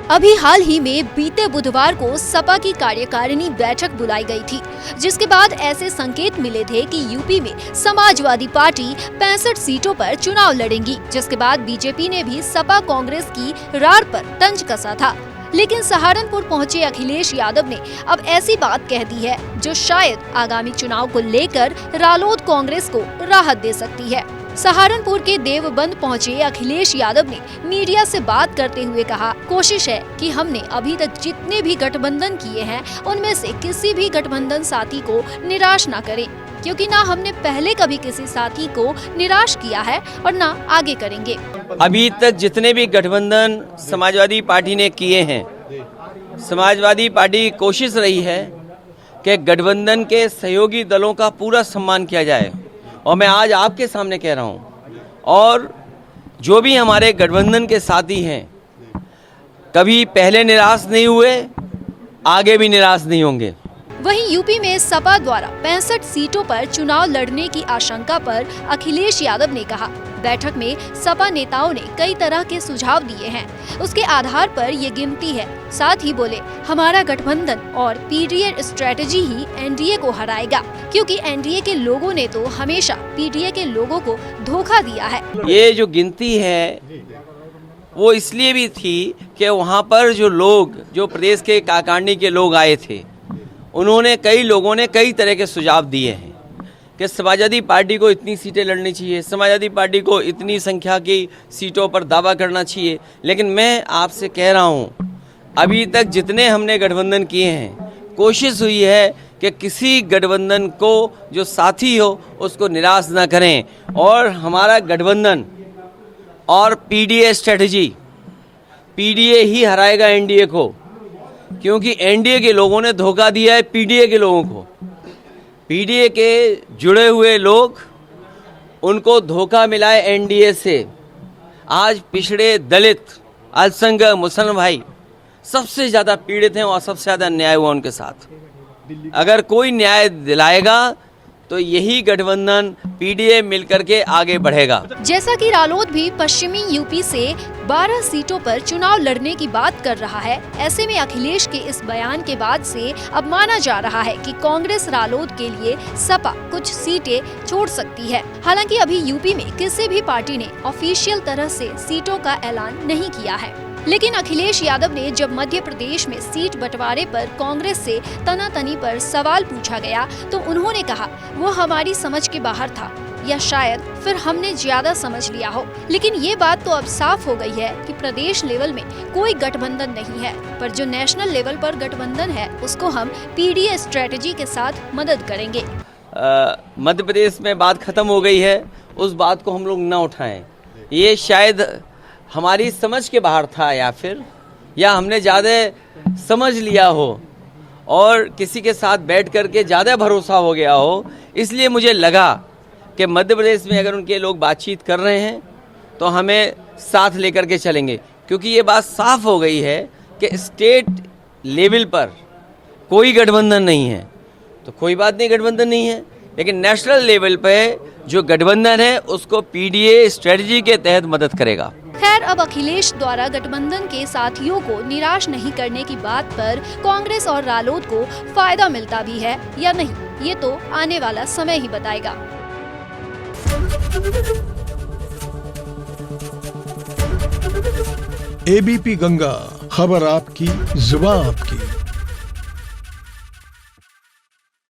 अभी हाल ही में बीते बुधवार को सपा की कार्यकारिणी बैठक बुलाई गई थी, जिसके बाद ऐसे संकेत मिले थे कि यूपी में समाजवादी पार्टी 65 सीटों पर चुनाव लड़ेंगी, जिसके बाद बीजेपी ने भी सपा कांग्रेस की रार पर तंज कसा था। लेकिन सहारनपुर पहुंचे अखिलेश यादव ने अब ऐसी बात कह दी है जो शायद आगामी चुनाव को लेकर रालोद कांग्रेस को राहत दे सकती है। सहारनपुर के देवबंद पहुंचे अखिलेश यादव ने मीडिया से बात करते हुए कहा, कोशिश है कि हमने अभी तक जितने भी गठबंधन किए हैं उनमें से किसी भी गठबंधन साथी को निराश न करें, क्योंकि ना हमने पहले कभी किसी साथी को निराश किया है और ना आगे करेंगे। अभी तक जितने भी गठबंधन समाजवादी पार्टी ने किए हैं, समाजवादी पार्टी की कोशिश रही है कि गठबंधन के सहयोगी दलों का पूरा सम्मान किया जाए, और मैं आज आपके सामने कह रहा हूं, और जो भी हमारे गठबंधन के साथी हैं कभी पहले निराश नहीं हुए, आगे भी निराश नहीं होंगे। वहीं यूपी में सपा द्वारा 65 सीटों पर चुनाव लड़ने की आशंका पर अखिलेश यादव ने कहा, बैठक में सपा नेताओं ने कई तरह के सुझाव दिए हैं, उसके आधार पर ये गिनती है। साथ ही बोले, हमारा गठबंधन और पीडीए स्ट्रेटजी ही एनडीए को हराएगा, क्योंकि एनडीए के लोगों ने तो हमेशा पीडीए के लोगों को धोखा दिया है। ये जो गिनती है वो इसलिए भी थी कि वहाँ पर जो प्रदेश के कार्यकारिणी के लोग आए थे, उन्होंने कई लोगों ने कई तरह के सुझाव दिए हैं कि समाजवादी पार्टी को इतनी सीटें लड़नी चाहिए, समाजवादी पार्टी को इतनी संख्या की सीटों पर दावा करना चाहिए। लेकिन मैं आपसे कह रहा हूँ, अभी तक जितने हमने गठबंधन किए हैं, कोशिश हुई है कि किसी गठबंधन को जो साथी हो उसको निराश ना करें, और हमारा गठबंधन और पीडीए स्ट्रेटजी, पीडीए ही हराएगा एनडीए को, क्योंकि एनडीए के लोगों ने धोखा दिया है पीडीए के लोगों को। पीडीए के जुड़े हुए लोग, उनको धोखा मिला है एनडीए से। आज पिछड़े, दलित, अल्पसंख्यक, मुसलमान भाई सबसे ज़्यादा पीड़ित हैं और सबसे ज़्यादा अन्याय हुआ उनके साथ। अगर कोई न्याय दिलाएगा तो यही गठबंधन पीडीए मिलकर के आगे बढ़ेगा। जैसा कि रालोद भी पश्चिमी यूपी से 12 सीटों पर चुनाव लड़ने की बात कर रहा है, ऐसे में अखिलेश के इस बयान के बाद से अब माना जा रहा है कि कांग्रेस रालोद के लिए सपा कुछ सीटें छोड़ सकती है। हालांकि अभी यूपी में किसी भी पार्टी ने ऑफिशियल तरह से सीटों का ऐलान नहीं किया है, लेकिन अखिलेश यादव ने जब मध्य प्रदेश में सीट बंटवारे पर कांग्रेस से तनातनी पर सवाल पूछा गया तो उन्होंने कहा, वो हमारी समझ के बाहर था, या शायद फिर हमने ज्यादा समझ लिया हो। लेकिन ये बात तो अब साफ हो गई है कि प्रदेश लेवल में कोई गठबंधन नहीं है, पर जो नेशनल लेवल पर गठबंधन है उसको हम पीडीए स्ट्रेटजी के साथ मदद करेंगे। मध्य प्रदेश में बात खत्म हो गई है, उस बात को हम लोग न उठाएं। ये शायद हमारी समझ के बाहर था, या हमने ज़्यादा समझ लिया हो और किसी के साथ बैठ करके ज़्यादा भरोसा हो गया हो। इसलिए मुझे लगा कि मध्य प्रदेश में अगर उनके लोग बातचीत कर रहे हैं तो हमें साथ लेकर के चलेंगे, क्योंकि ये बात साफ हो गई है कि स्टेट लेवल पर कोई गठबंधन नहीं है। तो कोई बात नहीं, गठबंधन नहीं है, लेकिन नेशनल लेवल पे जो गठबंधन है उसको पीडीए स्ट्रेटजी के तहत मदद करेगा। खैर, अब अखिलेश द्वारा गठबंधन के साथियों को निराश नहीं करने की बात पर कांग्रेस और रालोद को फायदा मिलता भी है या नहीं, ये तो आने वाला समय ही बताएगा। एबीपी गंगा, खबर आपकी, जुबान आपकी।